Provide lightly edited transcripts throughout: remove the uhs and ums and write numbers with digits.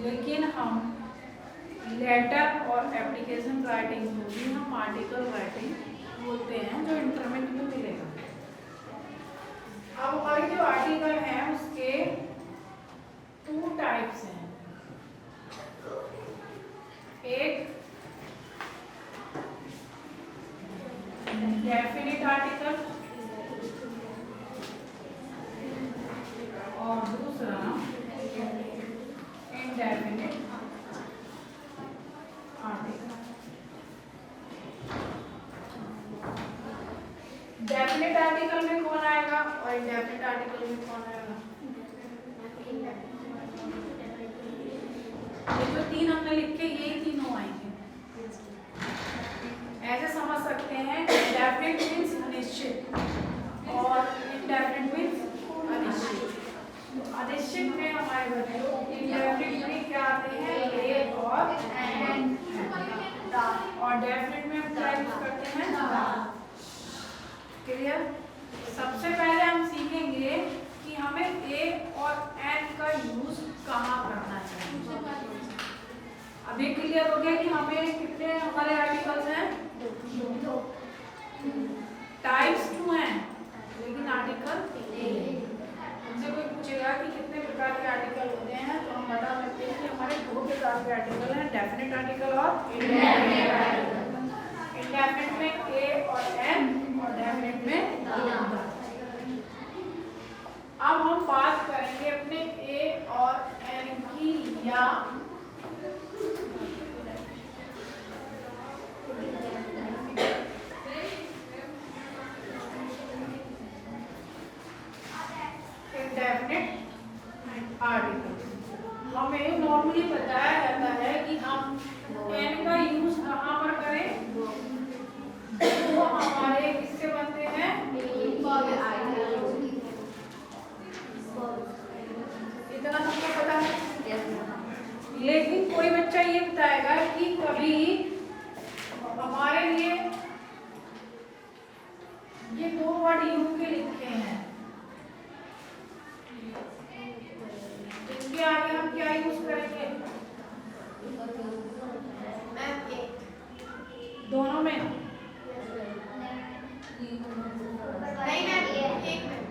लेकिन हम लेटर और एप्लीकेशन राइटिंग को भी हम आर्टिकल राइटिंग बोलते हैं, जो इंटरमीडिएट में मिलेगा। अब हमारे जो आर्टिकल हैं उसके 2 टाइप्स हैं। एक डेफिनिट आर्टिकल और दूसरा इनडेफिनिट आर्टिकल। डेफिनिट आर्टिकल में कौन आएगा और इनडेफिनिट आर्टिकल में कौन आएगा? ये जो 3 हमने लिखे यही तीनों आएंगे। ऐसे समझ सकते हैं, डेफिनिट मीन्स निश्चित और इनडेफिनिट मीन्स अनिश्चित। तो अनिश्चित में हमारे बच्चों इनडेफिनिट में क्या आते हैं? ए और एन, और डेफिनिट में हम क्या यूज करते हैं? क्लियर? सबसे पहले हम सीखेंगे कि हमें ए और एन का यूज कहाँ करना चाहिए। अभी क्लियर हो गया कि हमें कितने हमारे आर्टिकल्स हैं? 2। टाइप्स 2 हैं, लेकिन आर्टिकल हमसे कोई पूछेगा कि कितने प्रकार के आर्टिकल होते हैं, तो हम बता सकते हैं कि हमारे 2 प्रकार के आर्टिकल हैं, डेफिनिट आर्टिकल और इनडेफिनिट आर्टिकल। इनडेफिनिट में ए और एन और डेफिनिट में नॉट। अब हम बात करेंगे अपने ए और एन की, या इनडेफिनिट आर्टिकल। हमें नॉर्मली बताया जाता है कि हम एन का यूज कहाँ पर करें? वो हमारे किससे बनते हैं? इतना सबको पता है। लेकिन कोई बच्चा ये बताएगा कि कभी हमारे लिए ये 2 वर्ड यू के लिखे हैं, इनके आगे हम क्या यूज करेंगे? दोनों में नहीं मैम, एक में।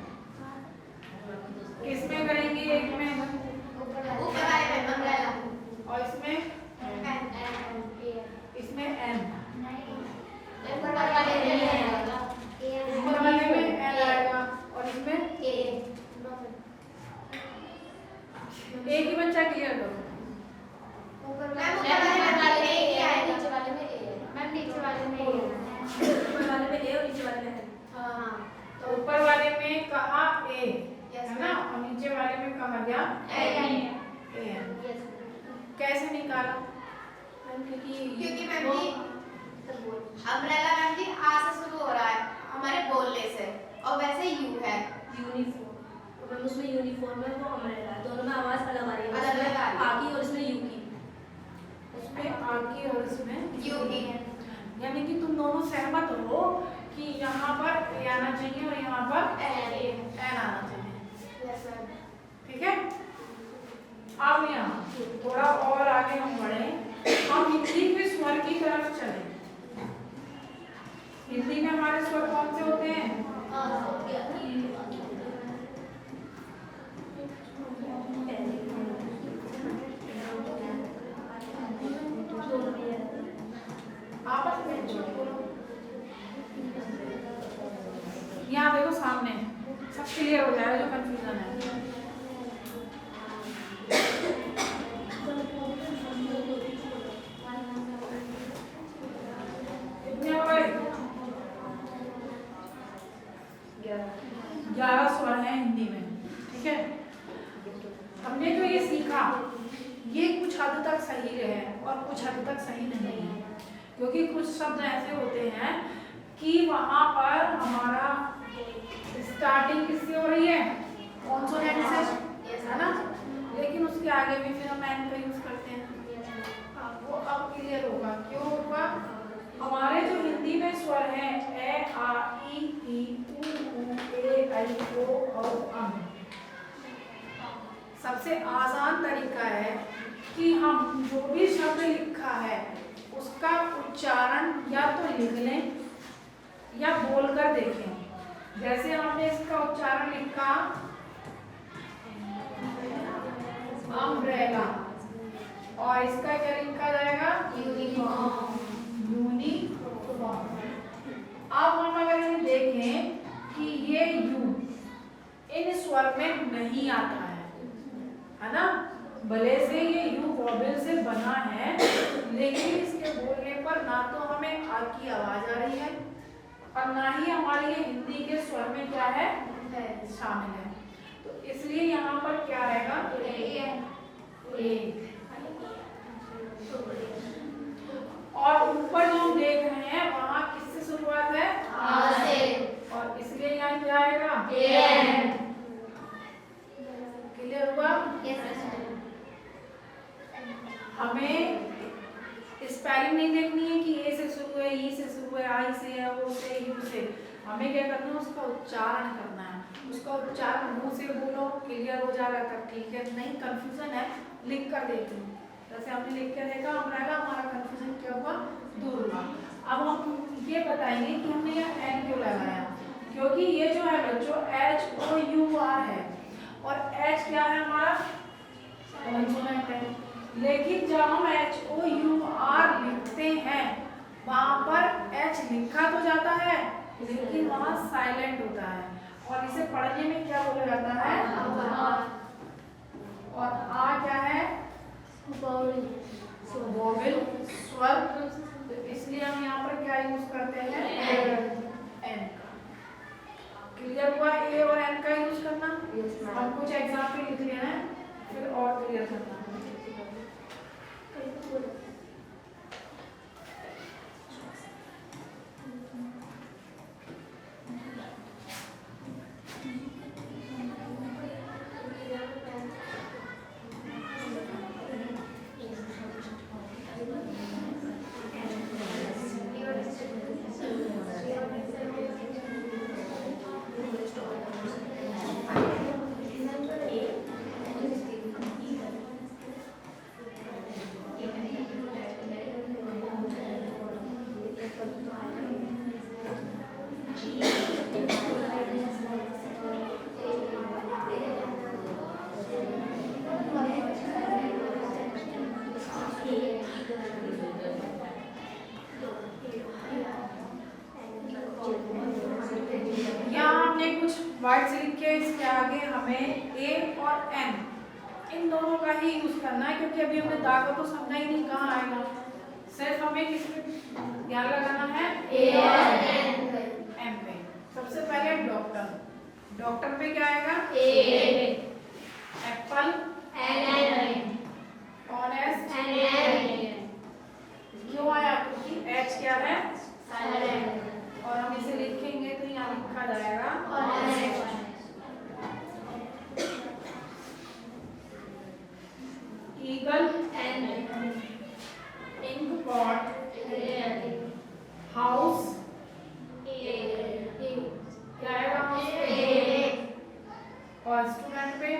किसमें करेंगे? एक में ऊपर वाले में अम्ब्रेला, और इसमें इसमें एन। ऊपर वाले में एन आएगा और इसमें एक ही बच्चा क्लियर करो। ऊपर वाले में ए आएगा, नीचे वाले में ए। मैम नीचे वाले में ए, ऊपर वाले में ए और नीचे वाले में एन। हाँ, तो ऊपर वाले में कहा ए है ना, और नीचे वाले में कहा गया एन। कैसे निकाला? क्योंकि मैम जी अम्ब्रेला मैम जी आ से शुरू हो रहा है हमारे बोलने से, और वैसे यू है यूनिफॉर्म, उसमें यूनिफॉर्म है, वो अम्ब्रेला, दोनों में आवाज अलग आ रही है, अलग आ रही है, आ की और इसमें यू की, उसमें आ की और इसमें यू की। यानी कि तुम दोनों सहमत हो कि यहाँ पर ए आना चाहिए और यहाँ पर एन आना चाहिए। ठीक है? अब यहाँ थोड़ा और आगे हम बढ़े, हम हिंदी के स्वर की तरफ चले। हिंदी में हमारे स्वर कौन से होते हैं? आपस में यहाँ देखो सामने, सब क्लियर हो जाएगा जो कंफ्यूजन है। कितने हो गए? 11 स्वर हैं हिंदी में। ठीक है? हमने जो ये सीखा ये कुछ हद तक सही है और कुछ हद तक सही नहीं है, क्योंकि कुछ शब्द ऐसे होते हैं कि वहां पर हमारा स्टार्टिंग किससे हो रही है? कॉन्सोनेंट से, है ना, लेकिन उसके आगे भी फिर हम एन का यूज करते हैं। वो अब क्लियर होगा। क्यों होगा? हमारे जो हिंदी में स्वर हैं ए आ ई उ ए ऐ ओ औ अं, सबसे आसान तरीका है कि हम जो भी शब्द लिखा है उसका उच्चारण या तो लिख लें या बोलकर देखें। जैसे हमने इसका उच्चारण लिखा अम्ब्रेला, और इसका क्या लिखा जाएगा? यूनिफॉर्म। यूनिफॉर्म। अब हम अगर ये देखें कि ये यू इन स्वर में नहीं आता है ना, भले से ये यू वॉवेल से बना है, लेकिन इसके बोलने पर ना तो हमें आ की आवाज आ रही है और ना ही हमारे ये हिंदी के स्वर में क्या है शामिल है। तो इसलिए यहाँ पर क्या आएगा? ए। और ऊपर जो हम देख रहे हैं वहाँ किससे शुरुआत है? आ से। और इसलिए यहाँ क्या आएगा? ए। क्लियर हुआ? हमें स्पेलिंग नहीं देखनी है कि ए से शुरू है, ई से शुरू है, आई से है, ओ से, यू से। हमें क्या करना है? उसका उच्चारण करना है। उसका उच्चारण मुंह से बोलो, क्लियर हो जाएगा तब ठीक है, नहीं कंफ्यूजन है लिख कर देती हूँ। जैसे हमने लिख के देखा अम्ब्रेला, हमारा कंफ्यूजन क्या हुआ? दूर हुआ। अब हम ये बताएंगे कि हमने यहाँ एन क्यों लगाया, क्योंकि ये जो है बच्चों HOUR है और H क्या है हमारा? कॉन्सोनेंट है। लेकिन जब हम HOUR लिखते हैं वहाँ पर H लिखा तो जाता है लेकिन वहाँ साइलेंट होता है और इसे पढ़ने में क्या बोला जाता है? और आ क्या है? वोवेल स्वर। तो इसलिए हम यहाँ पर क्या यूज करते हैं? एन का। क्लियर हुआ? ए और एन का यूज करना। हम कुछ एग्जाम्पल लिख लेना है फिर और क्लियर करना। वर्ड्स लिख के इसके आगे हमें ए और एन इन दोनों का ही यूज करना है, क्योंकि अभी हमने दागा तो समझा ही नहीं कहाँ आएगा। सिर्फ हमें किस पे ध्यान लगाना है? ए और एन पे। सबसे पहले डॉक्टर, डॉक्टर पे क्या आएगा? A. Apple an. Honest an. क्यों आया? क्योंकि एच क्या है? साइलेंट। और हम इसे लिखेंगे तो यहाँ लिखा जाएगा honest. Eagle an. Ink pot house क्या आएगा? और स्टूडेंट पे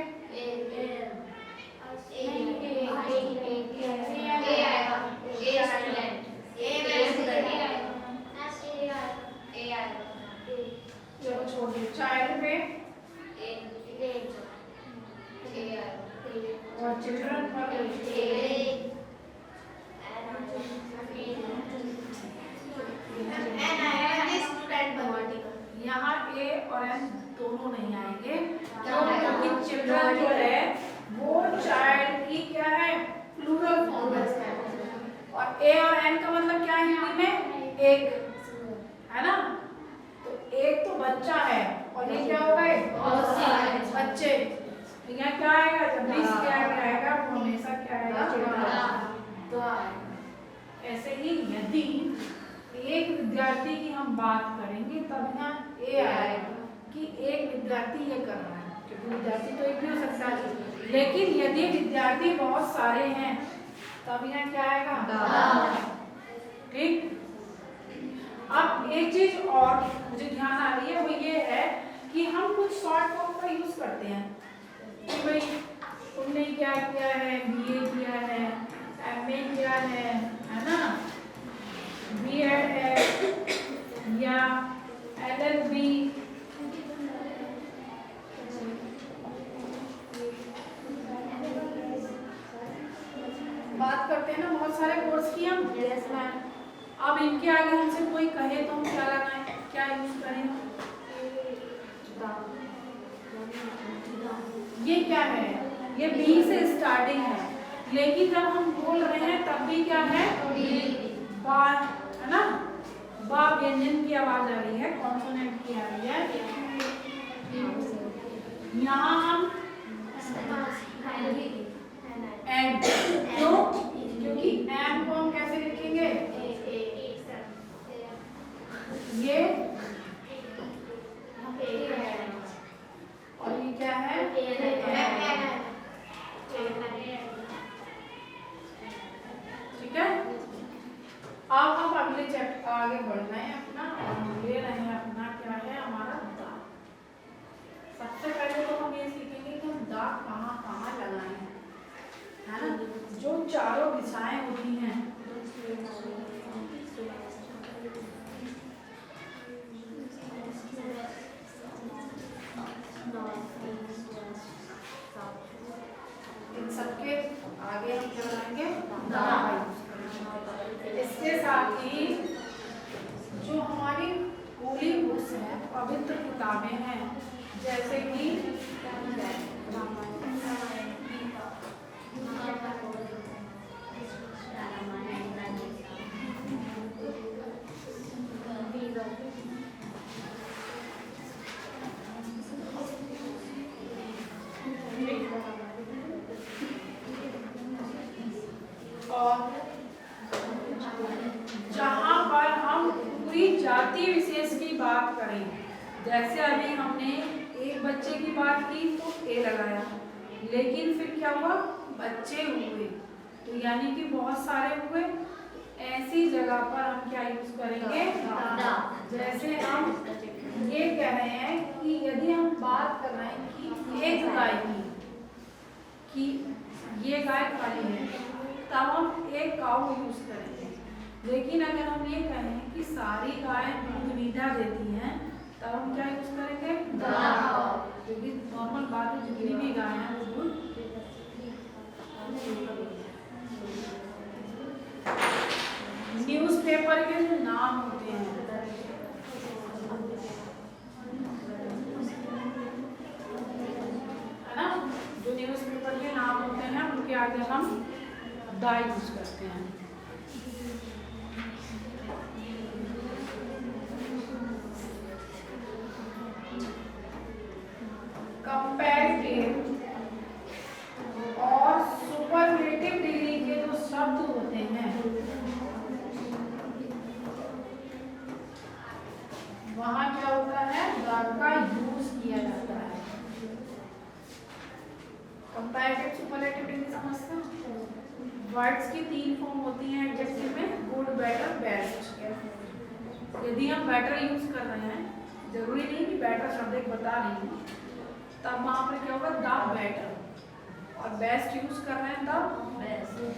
चलो छोड़िए। चाइल्ड पे और चिल्ड्रन पर यहाँ ए और एन दोनों नहीं आएंगे क्योंकि चिल्ड्रन जो है वो चाइल्ड की क्या है? प्लूरल फॉर्म है। और ए और एन का मतलब क्या है हिंदी में? एक, है ना? तो एक तो बच्चा है और ये क्या हो गए? बच्चे। तो यहाँ क्या आएगा? जब भी इसके आगे आएगा वो हमेशा क्या आएगा? ऐसे ही यदि एक विद्यार्थी की हम बात करेंगे तब यहाँ ए आएगा कि एक विद्यार्थी ये कर रहा है, क्योंकि विद्यार्थी तो एक भी हो सकता है। लेकिन यदि विद्यार्थी बहुत सारे हैं तब यहाँ क्या आएगा? ठीक। अब एक चीज और मुझे ध्यान आ रही है, वो ये है कि हम कुछ शॉर्ट फॉर्म का यूज करते हैं कि भाई तुमने क्या किया है, बीए किया है, एमए किया है ना, बीएड है या एलएलबी, बात करते हैं ना बहुत सारे कोर्स की हम। अब इनके आगे हमसे कोई कहे तो हम क्या लगाएं, क्या यूज करें? ये क्या है, ये बी से स्टार्टिंग है, लेकिन जब हम बोल रहे हैं तब भी क्या है, बा है ना, बा व्यंजन की आवाज आ रही है, कॉन्सोनेंट की आ रही है। यहाँ हम एंड, क्यों? क्योंकि एम को हम कैसे लिखेंगे, ये और ये क्या है, ठीक है। अब हम अगले चैप्टर आगे बढ़ रहे हैं अपना, और ले रहे हैं अपना क्या है, हमारा दाग। सबसे पहले तो हम ये सीखेंगे कि हम दाग कहाँ कहाँ लगाए हैं, है ना। जो चारों दिशाएं होती हैं, इन सबके आगे हम क्या लगाएंगे, दाग। इसके साथ ही जो हमारी होली बुक्स हैं, पवित्र किताबें हैं, जैसे कि और जहाँ पर हम पूरी जाति विशेष की बात करें, जैसे अभी हमने एक बच्चे की बात की तो ए लगाया, लेकिन फिर क्या हुआ, बच्चे हुए तो यानी कि बहुत सारे हुए, ऐसी जगह पर हम क्या यूज करेंगे, जैसे हम ये कह रहे हैं कि यदि हम बात कर रहे हैं कि एक गाय की, कि ये गाय खाली है, तब हम एक काऊ यूज करेंगे। लेकिन अगर हम ये कहें कि सारी गायें दूध मीठा देती हैं, तब हम क्या यूज करेंगे, क्योंकि नॉर्मल बात है, जितनी भी गायें हैं वो दूध। न्यूज़पेपर के जो नाम होते हैं, है ना, जो न्यूज़पेपर के नाम होते हैं उनके आगे हम दा यूज करते हैं। कंपैरेटिव और सुपरलेटिव डिग्री के जो शब्द होते हैं, वहां क्या होता है, द का यूज किया जाता है। कंपैरेटिव सुपरलेटिव डिग्री समझते हो? वर्ड्स की 3 फॉर्म होती हैं एडजेक्टिव में, गुड, बेटर, बेस्ट। यदि हम बेटर यूज कर रहे हैं, जरूरी नहीं कि बेटर शब्द एक बता रही हूँ, तब वहां पर क्या होगा, द बेटर, और बेस्ट यूज कर रहे हैं तब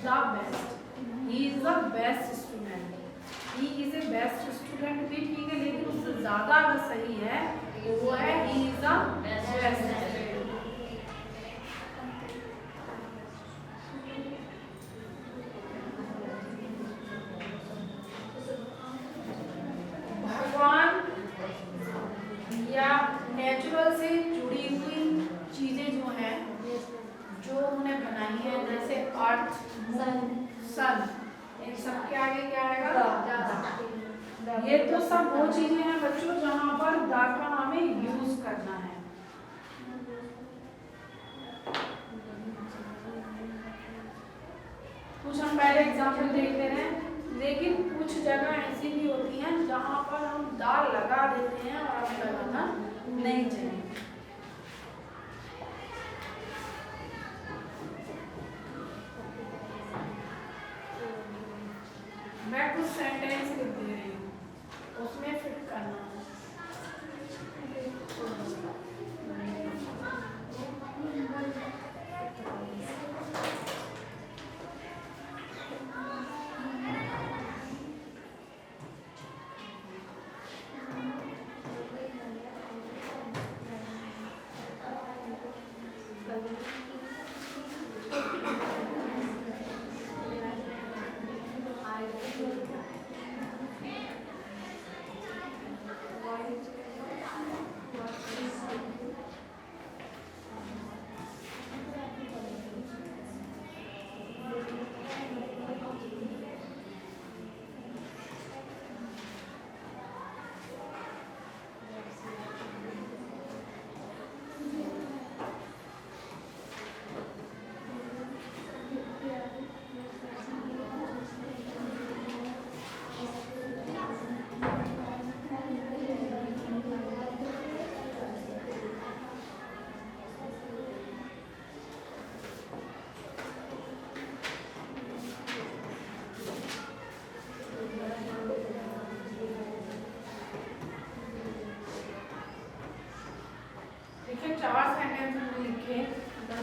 the best. He is the best student, he is a best student भी ठीक है, लेकिन उससे ज्यादा अगर सही है तो वो है he is the best student. भगवान या नेचुरल से जुड़ी हुई चीजें जो हैं, जो उन्होंने बनाई है, जैसे अर्थ, सन, इन सब के आगे क्या आएगा, ये तो सब वो चीजें हैं बच्चों जहां पर दा का हमें यूज करना है। कुछ हम पहले एग्जाम्पल देख ले रहे हैं, लेकिन कुछ जगह ऐसी भी होती हैं जहां पर हम दा लगा देते हैं और हमें लगाना नहीं चाहिए। मैं कुछ सेंटेंस लिख दे रही हूँ, उसमें फिट करना है। लिखें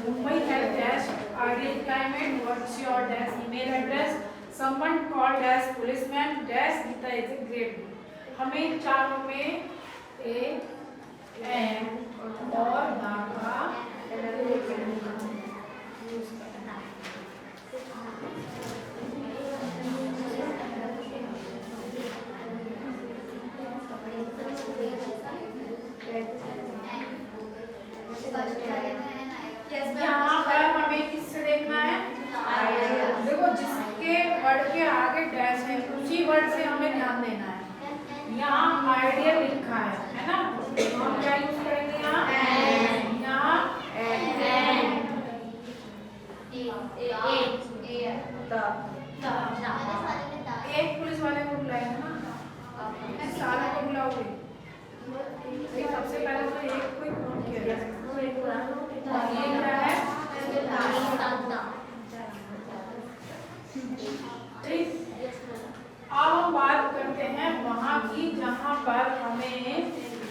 मुंबई है dash ideal climate, what's your dash email address, someone called dash policeman dash Geeta is a great. हमें चारों में ए एन और द का यूज करना है। यहाँ पर हमें किससे देखना है? देखो जिसके वर्ड के आगे डैश है उसी वर्ड से हमें ध्यान देना है। यहाँ आइडियल लिखा है ना, तो हम क्या यूज करेंगे यहाँ? यहाँ एक पुलिस वाले को बुलाएंगे ना, सारे को बुलाओगे? सबसे पहले तो एक को ही फोन किया जाए। ये क्या है?